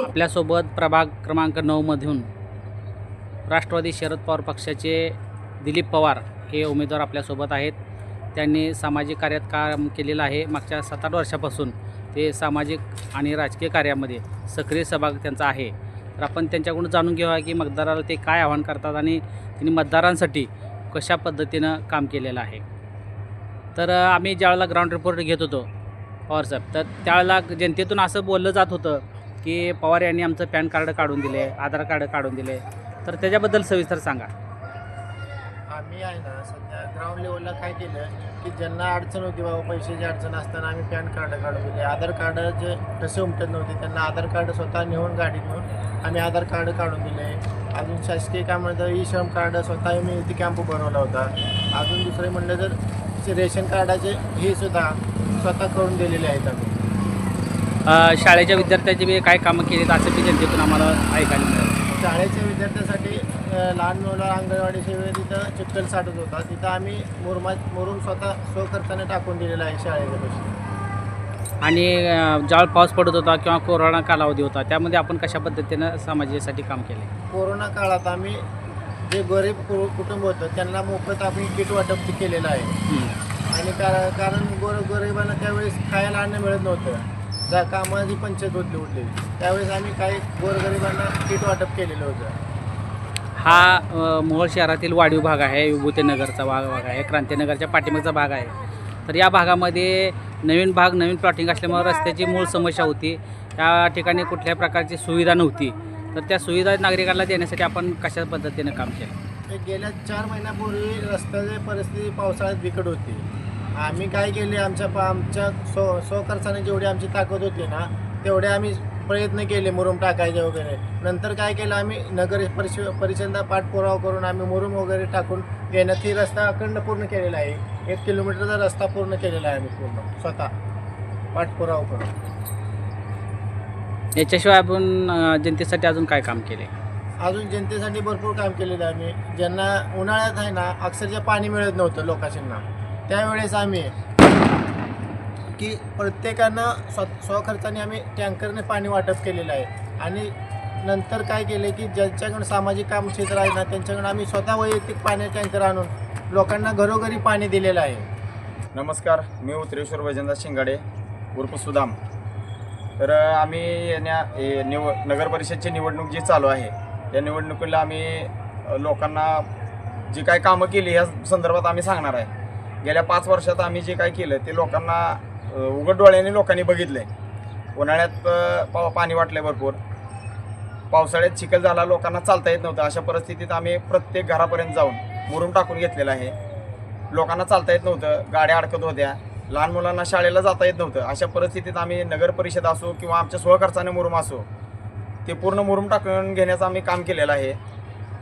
आपल्यासोबत प्रभाग क्रमांक 9 मधून राष्ट्रवादी शरद पवार पक्षाचे दिलीप पवार हे उमेदवार आपल्यासोबत आहेत। त्यांनी सामाजिक कार्यात काम केलेलं आहे। मागच्या 7-8 वर्षापासून ते सामाजिक आणि राजकीय कार्यामध्ये सक्रिय सहभाग त्यांचा आहे। तर आपण त्यांच्याकडून जाणून घेऊया की मतदाराला ते काय आवाहन करतात आणि त्यांनी मतदारांसाठी कशा पद्धतीनं काम केलेलं आहे। तर आम्ही ज्यावेळेला ग्राउंड रिपोर्ट घेत होतो पवार साहेब, तर त्यावेळेला जनतेतून असं बोललं जात होतं की पवार यांनी आमचं पॅन कार्ड काढून दिले, आधार कार्ड काढून दिले, तर त्याच्याबद्दल सविस्तर सांगा। आम्ही आहे ना सध्या ग्राउंड लेवलला काय केलं की ज्यांना अडचण होती बाबा, पैशाची अडचण असताना आम्ही पॅन कार्ड काढून दिले, आधार कार्ड जे तसे उमटत नव्हते त्यांना आधार कार्ड स्वतः नेऊन गाडीत नेऊन आम्ही आधार कार्ड काढून दिले। अजून शासकीय काय म्हणतं ई श्रम कार्ड स्वतः मी इथे कॅम्प भरवला होता। अजून दुसरे म्हणलं तर रेशन कार्डाचे हे सुद्धा स्वतः करून दिलेले आहेत आम्ही। शाळेच्या विद्यार्थ्यांची बी काय कामं केलीत असं बी जनतेतून आम्हाला ऐकायला मिळालं। शाळेच्या विद्यार्थ्यांसाठी लहान मुलं अंगणवाडी सेवेत तिथं चिखल साठत होता, तिथं आम्ही मुरुम स्वतः स्वखर्चाने टाकून दिलेला आहे शाळेच्या पैसे। आणि ज्यावेळेस पाऊस पडत होता किंवा कोरोना कालावधी होता त्यामध्ये आपण कशा पद्धतीनं समाजासाठी काम केले? कोरोना काळात आम्ही जे गरीब कुटुंब होतं त्यांना मोफत आम्ही किट वाटप केलेलं आहे। आणि कारण गरिबांना त्यावेळेस खायला अन्न मिळत नव्हतं, ज्या कामाची पंचायत उठली त्यावेळेस आम्ही काही गोरगरिबांना किट वाटप केलेलं होतं। हा मोहोळ शहरातील वाढीव भाग आहे, विभूतीनगरचा भाग आहे, क्रांतीनगरच्या पाठीमागचा भाग आहे। तर या भागामध्ये नवीन प्लॉटिंग असल्यामुळे रस्त्याची मूळ समस्या होती। त्या ठिकाणी कुठल्याही प्रकारची सुविधा नव्हती, तर त्या सुविधा नागरिकांना देण्यासाठी आपण कशा पद्धतीनं काम केलं? गेल्या 4 महिन्यापूर्वी रस्त्याची परिस्थिती पावसाळ्यात बिकट होती। आम्ही काय केले, आमच्या स्वखर्चाने जेवढी आमची ताकद होती ना तेवढे आम्ही प्रयत्न केले मुरुम टाकायचे वगैरे। नंतर काय केलं, आम्ही नगर परिषदेचा पाठपुरावा करून आम्ही मुरुम वगैरे टाकून घेण्यात ही रस्ता अखंड पूर्ण केलेला आहे। 1 किलोमीटरचा रस्ता पूर्ण केलेला आहे आम्ही पूर्ण स्वतः पाठपुरावा करून। याच्याशिवाय आपण जनतेसाठी अजून काय काम केले? अजून जनतेसाठी भरपूर काम केलेलं आहे आम्ही। ज्यांना उन्हाळ्यात आहे ना अक्षरशः पाणी मिळत नव्हतं लोकांना, त्यावेळेस आम्ही की प्रत्येकानं स्वखर्चाने आम्ही टँकरने पाणी वाटप केलेलं आहे। आणि नंतर काय केले की ज्यांच्याकडून सामाजिक काम क्षेत्र आहे ना त्यांच्याकडून आम्ही स्वतः वैयक्तिक पाण्याचे टँकर आणून लोकांना घरोघरी पाणी दिलेलं आहे। नमस्कार, मी उत्रेश्वर वैजनाथ शिंगाडे उर्फ सुदाम। तर आम्ही नगर परिषदची निवडणूक जी चालू आहे या निवडणुकीला आम्ही लोकांना जी काही कामं केली ह्या संदर्भात आम्ही सांगणार आहे। गेल्या 5 वर्षात आम्ही जे काय केलं ते लोकांना उघड डोळ्याने लोकांनी बघितलं आहे। उन्हाळ्यात पाणी वाटलं भरपूर, पावसाळ्यात चिखल झाला, लोकांना चालता येत नव्हतं। अशा परिस्थितीत आम्ही प्रत्येक घरापर्यंत जाऊन मुरुम टाकून घेतलेला आहे। लोकांना चालता येत नव्हतं, गाड्या अडकत होत्या, लहान मुलांना शाळेला जाता येत नव्हतं। अशा परिस्थितीत आम्ही नगर परिषद असो किंवा आमच्या स्वखर्चाने मुरुम असो ते पूर्ण मुरुम टाकून घेण्याचं आम्ही काम केलेलं आहे।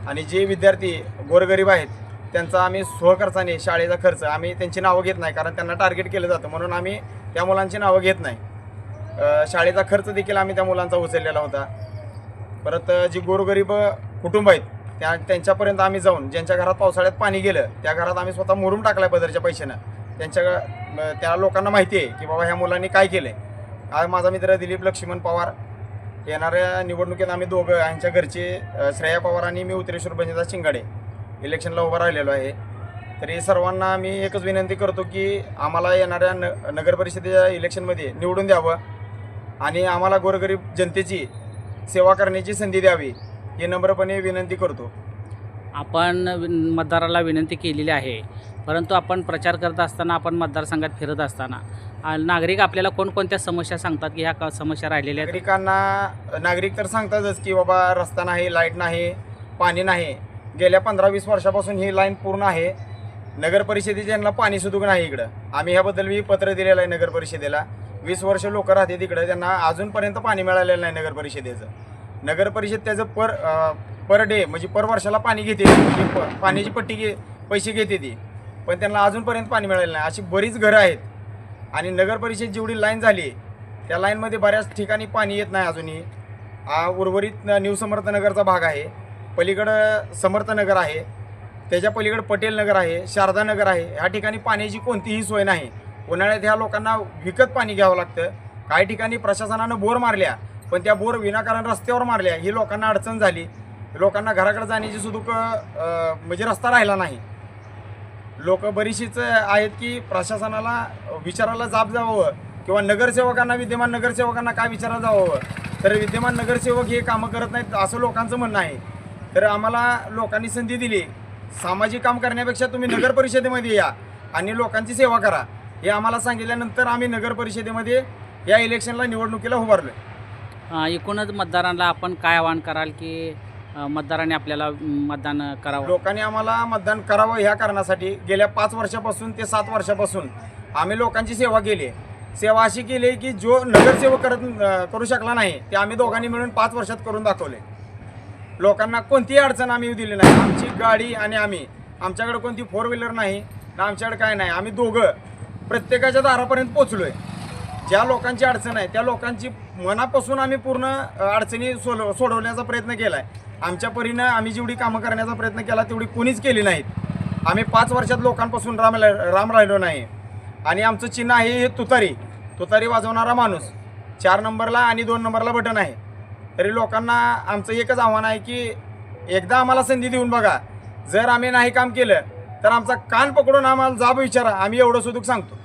आणि जे विद्यार्थी गोरगरीब आहेत त्यांचा आम्ही स्वखर्चाने शाळेचा खर्च आम्ही त्यांची नावं घेत नाही, कारण त्यांना टार्गेट केलं जातं म्हणून आम्ही त्या मुलांची नावं घेत नाही। शाळेचा खर्च देखील आम्ही त्या मुलांचा उचललेला होता। परत जी गोरगरीब कुटुंब आहेत त्यांच्यापर्यंत आम्ही जाऊन ज्यांच्या घरात पावसाळ्यात पाणी गेलं त्या घरात आम्ही स्वतः मुरुम टाकला पदरच्या पैशानं। त्या लोकांना माहिती आहे की बाबा ह्या मुलांनी काय केलं आहे। आज माझा मित्र दिलीप लक्ष्मण पवार, येणाऱ्या निवडणुकीत आम्ही दोघं यांच्या घरचे श्रेया पवार आणि मी उत्रेश्वर वैजनाथ शिंगाडे इलेक्शनला उभं राहिलेलो आहे। तरी सर्वांना मी एकच विनंती करतो की आम्हाला येणाऱ्या नगर परिषदेच्या इलेक्शनमध्ये निवडून द्यावं आणि आम्हाला गोरगरीब जनतेची सेवा करण्याची संधी द्यावी ही नम्रपणे विनंती करतो। आपण मतदाराला विनंती केलेली आहे, परंतु आपण प्रचार करत असताना, आपण मतदारसंघात फिरत असताना नागरिक आपल्याला कोणकोणत्या समस्या सांगतात की ह्या समस्या राहिलेल्या आहेत? नागरिक तर सांगतातच की बाबा रस्ता नाही, लाईट नाही, पाणी नाही। गेल्या 15-20 वर्षापासून ही लाईन पूर्ण आहे। नगर परिषदेच्या यांना पाणी सुद्धा नाही इकडं। आम्ही ह्याबद्दल मी पत्र दिलेलं आहे नगर परिषदेला। 20 वर्ष लोक राहते तिकडं, त्यांना अजूनपर्यंत पाणी मिळालेलं नाही नगर परिषदेचं। नगर परिषद त्याचं पर डे म्हणजे पर वर्षाला पाणी घेते, पाण्याची पट्टी पैसे घेते ती, पण त्यांना अजूनपर्यंत पाणी मिळालेलं नाही। अशी बरीच घरं आहेत। आणि नगर परिषद जेवढी लाईन झाली त्या लाईनमध्ये बऱ्याच ठिकाणी पाणी येत नाही अजूनही। उर्वरित न्यू समर्थनगरचा भाग आहे, पलीकडं समर्थनगर आहे, त्याच्या पलीकडे पटेल नगर आहे, शारदा नगर आहे। ह्या ठिकाणी पाण्याची कोणतीही सोय नाही। उन्हाळ्यात ह्या लोकांना विकत पाणी घ्यावं लागतं। काही ठिकाणी प्रशासनानं बोर मारल्या पण त्या बोर विनाकारण रस्त्यावर मारल्या, ही लोकांना अडचण झाली. लोकांना घराकडे जाण्याची सुद्धा म्हणजे रस्ता राहिला नाही. लोक बरीचशीच आहेत की प्रशासनाला विचारायला जाब जावं किंवा नगरसेवकांना, विद्यमान नगरसेवकांना काय विचारायला जावं, तर विद्यमान नगरसेवक हे कामं करत नाहीत असं लोकांचं म्हणणं आहे. तर आम्हाला लोकांनी संधी दिली, सामाजिक काम करण्यापेक्षा तुम्ही नगर परिषदेमध्ये या आणि लोकांची सेवा करा हे आम्हाला सांगितल्यानंतर आम्ही नगर परिषदेमध्ये या इलेक्शनला निवडणुकीला उभारलो. एकूणच मतदारांना आपण काय आवाहन कराल की मतदारांनी आपल्याला मतदान करावं? लोकांनी आम्हाला मतदान करावं ह्या कारणासाठी गेल्या 5 वर्षापासून ते 7 वर्षापासून आम्ही लोकांची सेवा केली. सेवा अशी केली की जो नगरसेवक करू शकला नाही ते आम्ही दोघांनी मिळून 5 वर्षात करून दाखवले. लोकांना कोणतीही अडचण आम्ही दिली नाही. आमची गाडी आणि आमच्याकडे कोणती 4 व्हीलर नाही ना आमच्याकडे काय नाही. आम्ही दोघं प्रत्येकाच्या दारापर्यंत पोचलो आहे. ज्या लोकांची अडचण आहे त्या लोकांची मनापासून आम्ही पूर्ण अडचणी सोडवण्याचा प्रयत्न केला आहे. आमच्या परीनं आम्ही जेवढी कामं करण्याचा प्रयत्न केला तेवढी कोणीच केली नाहीत. आम्ही 5 वर्षात लोकांपासून राम राहिलो नाही. आणि आमचं चिन्ह आहे हे तुतारी वाजवणारा माणूस. 4 नंबरला आणि 2 नंबरला बटन आहे. तरी लोकांना आमचं एकच आव्हान आहे की एकदा आम्हाला संधी देऊन बघा. जर आम्ही नाही काम केलं तर आमचा कान पकडून आम्हाला जाब विचारा, आम्ही एवढं सुद्धा सांगतो.